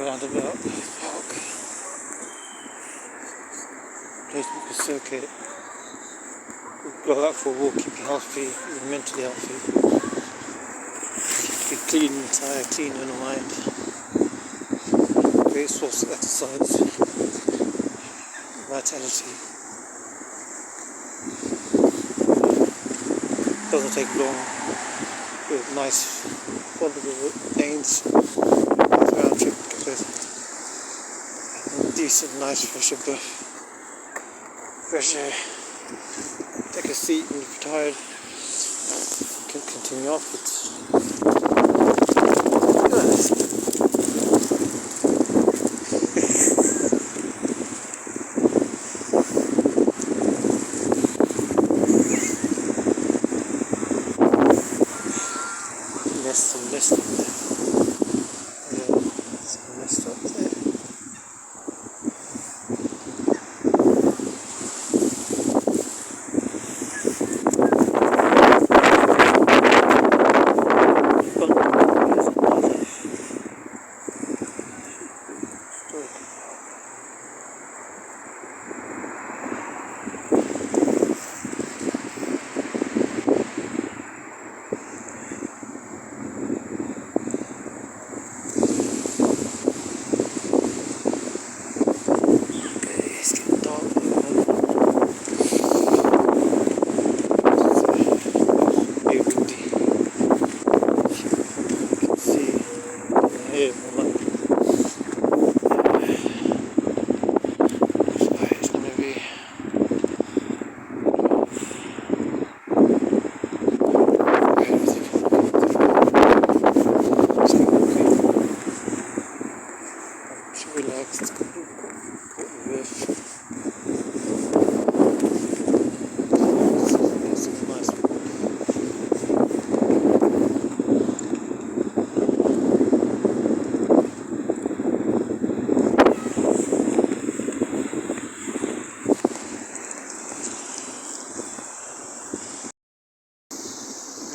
roundabout park. Place we can circuit. Go out for a walk, keep you healthy, you're mentally healthy. Keep you clean inside, clean in the mind. Great source of exercise, vitality. Doesn't take long with nice, wonderful lanes. Round trip, get a decent, nice fresh air. Take a seat when you're tired. Can continue onwards. Some nest up there. Yeah, some nest up there.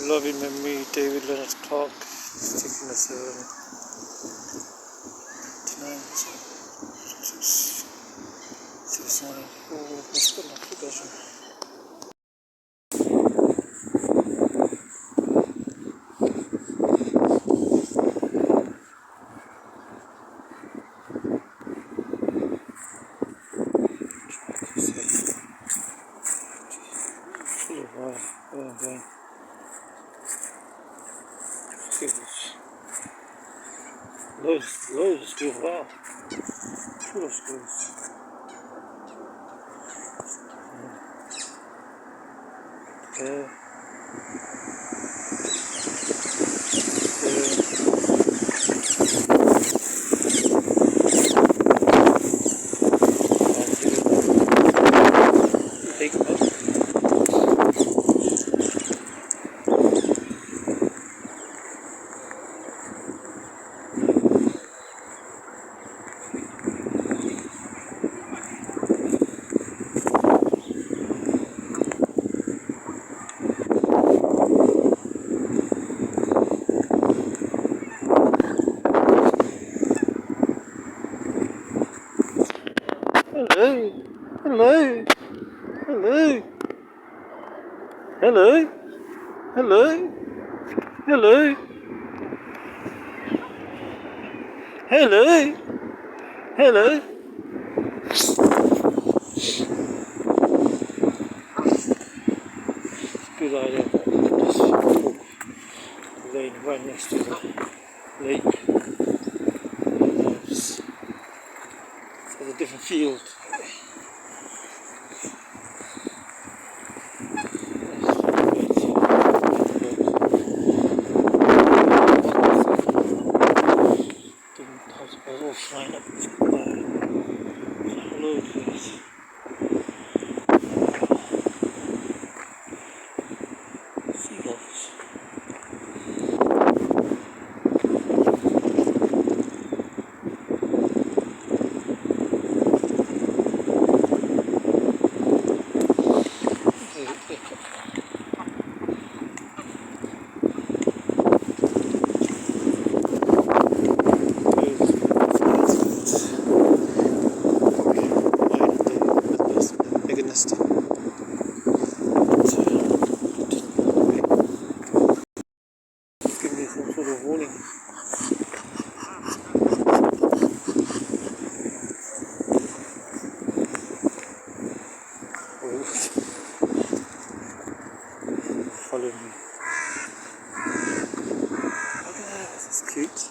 Loving memory, David Leonard Clark, taking us loads of schools, wow, full of schools. Yeah. Hello. Good idea. Just walk the lane right next to the lake. It's a different field. Flying up hello please. Seagulls. following me. Look at that, that's cute.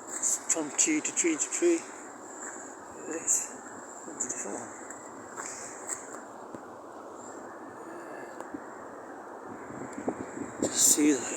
It's from tree to tree to tree. Look at this. What's the different one? Just see that.